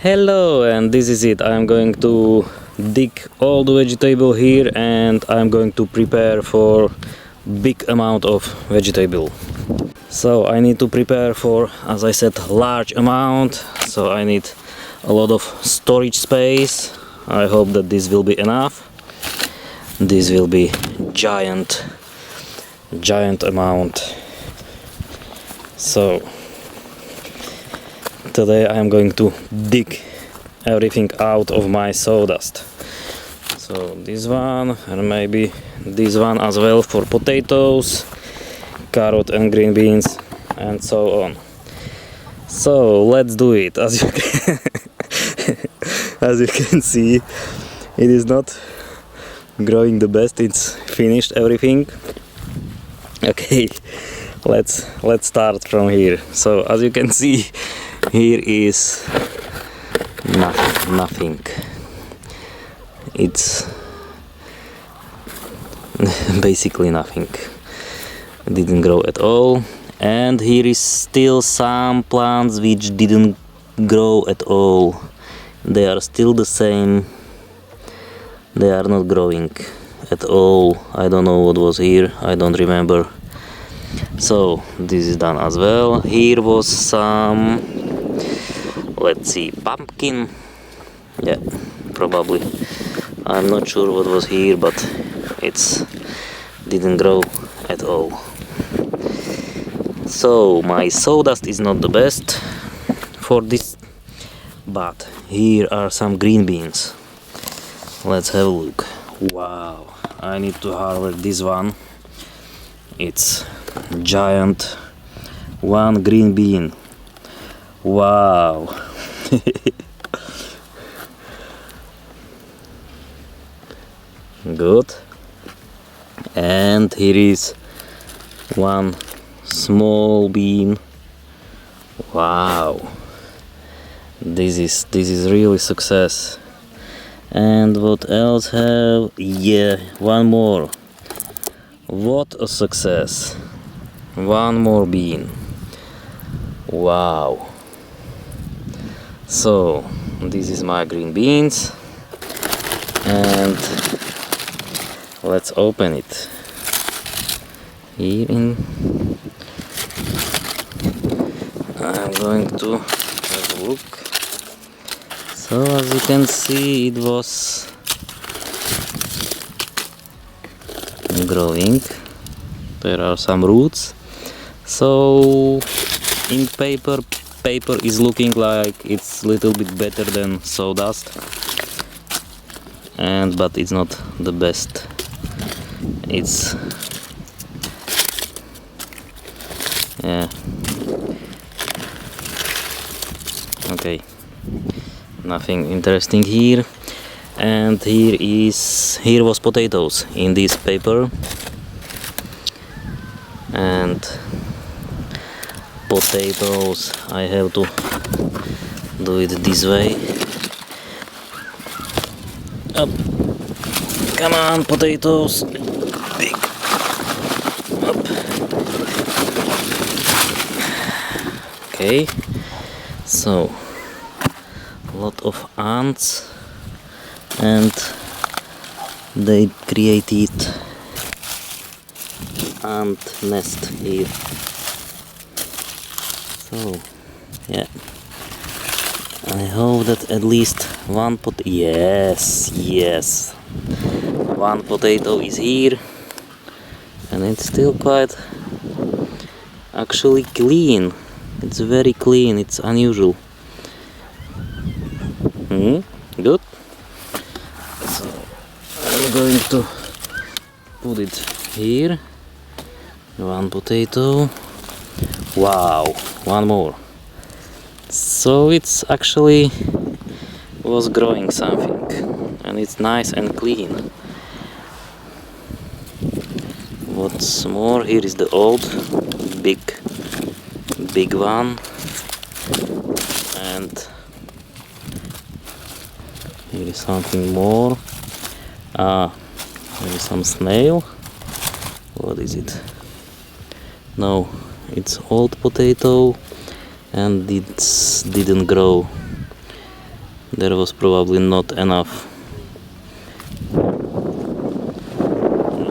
Hello, and this is it. I'm going to dig all the vegetable here and I'm going to prepare for big amount of vegetable. So I need to prepare for, as I said, large amount, so I need a lot of storage space. I hope that this will be enough. This will be giant amount. So today I'm going to dig everything out of my sawdust. So this one, and maybe this one as well for potatoes, carrot and green beans, and so on. So let's do it. As you can see, it is not growing the best. It's finished everything. Okay, let's start from here. So as you can see, here is nothing. It's basically nothing. It didn't grow at all. And here is still some plants which didn't grow at all. They are still the same. They are not growing at all. I don't know what was here. I don't remember. So this is done as well. Here was some, let's see, pumpkin. Yeah, probably. I'm not sure what was here, but it's didn't grow at all. So my sawdust is not the best for this, but here are some green beans. Let's have a look. Wow, I need to harvest this one. It's giant. One green bean. Wow. Good. And here is one small bean. Wow. This is really success. And what else have? Yeah, one more. What a success. One more bean. Wow. So this is my green beans, and let's open it. Here I'm going to have a look. So as you can see, it was growing. There are some roots. So in paper is looking like it's a little bit better than sawdust, but it's not the best. It's okay, nothing interesting here. And here was potatoes in this paper, and potatoes I have to do it this way. Up, come on, potatoes, dig up. Okay, so a lot of ants, and they created ant nest here. So yeah, I hope that at least one yes, one potato is here, and it's still quite actually clean. It's very clean. It's unusual. Good. So I'm going to put it here. One potato. Wow, one more. So it's actually was growing something, and it's nice and clean. What's more, here is the old big one, and here is something more. There is some snail. What is it? No, it's old potato, and it didn't grow there was probably not enough. I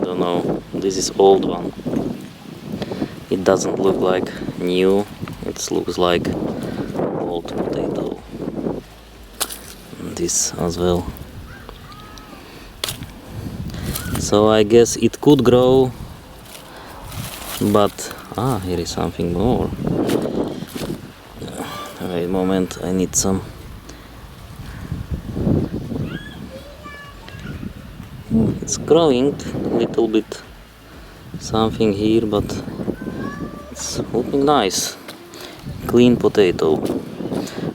don't know, this is old one. It doesn't look like new, it looks like old potato. This as well. So I guess it could grow, but here is something more. Wait a moment, I need some. It's growing a little bit, something here, but it's looking nice. Clean potato.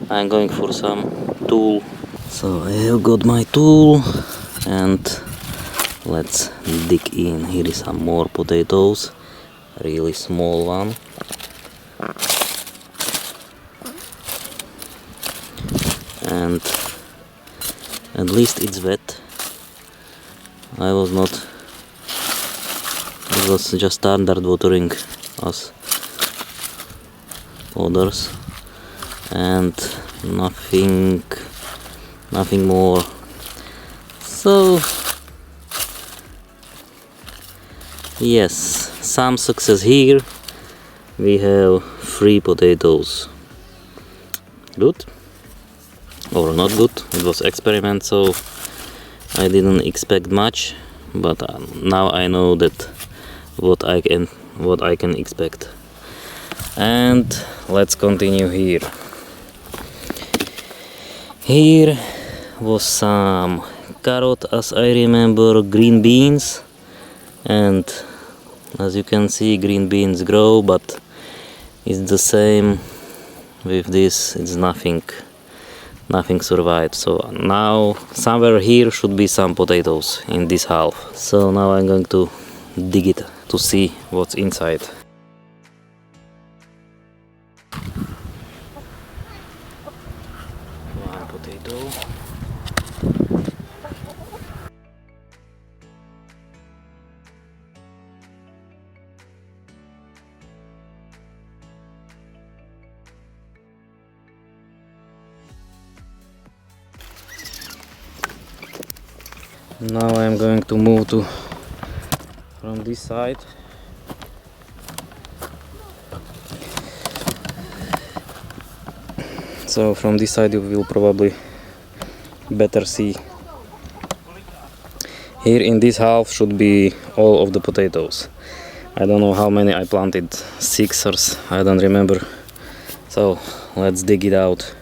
I'm going for some tool. So I have got my tool and let's dig in. Here is some more potatoes, really small one. And at least it's wet. I was not, it was just standard watering as others, and nothing more. So yes, some success here. We have 3 potatoes. Good or not good? It was experiment, so I didn't expect much, but now I know that what I can expect. And let's continue here. Here was some carrot, as I remember, green beans, and as you can see, green beans grow, but it's the same with this. It's nothing survived. So now somewhere here should be some potatoes in this half. So now I'm going to dig it to see what's inside. One potato. Now I'm going to move from this side. So from this side you will probably better see. Here in this half should be all of the potatoes. I don't know how many I planted, 6 or I don't remember. So let's dig it out.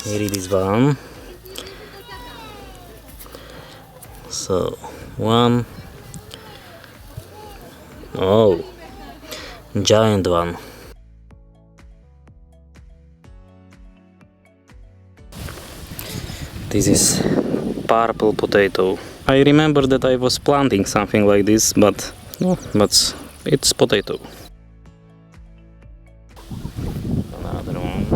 Here it is one. So 1. Oh, giant one. This is purple potato. I remember that I was planting something like this, but no, but it's potato. Another one.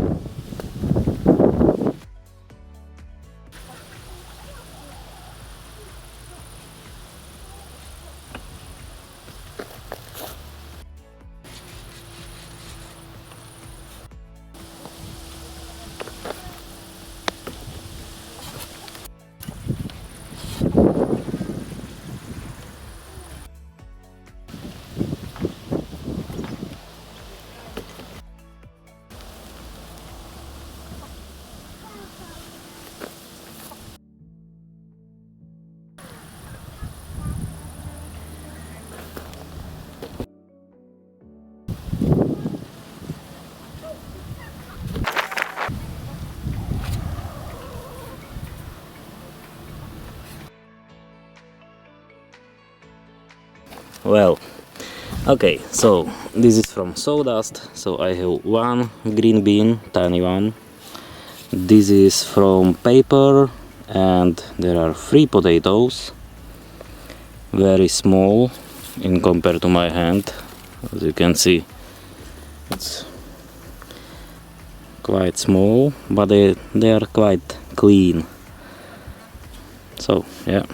Well, okay, so this is from Sawdust. So I have 1 green bean, tiny one. This is from paper, and there are 3 potatoes, very small in compared to my hand. As you can see, it's quite small, but they are quite clean. So yeah,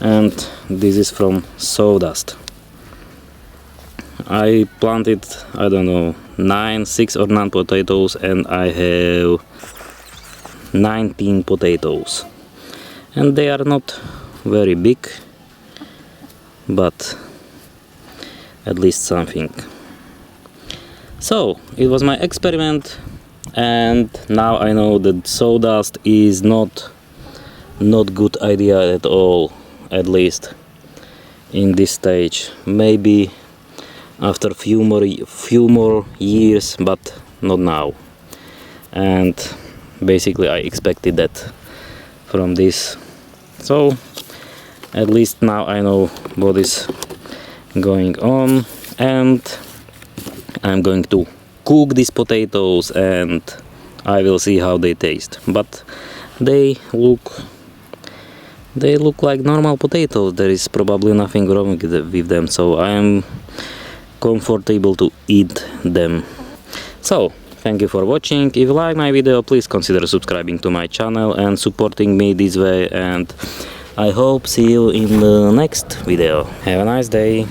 and this is from Sawdust. I planted, I don't know, 6 or 9 potatoes, and I have 19 potatoes, and they are not very big, but at least something. So it was my experiment, and now I know that sawdust is not good idea at all, at least in this stage. Maybe after few more years, but not now. And basically I expected that from this. So at least now I know what is going on, and I'm going to cook these potatoes and I will see how they taste. But they look like normal potatoes. There is probably nothing wrong with them, so I am comfortable to eat them. So thank you for watching. If you like my video, please consider subscribing to my channel and supporting me this way, and I hope see you in the next video. Have a nice day.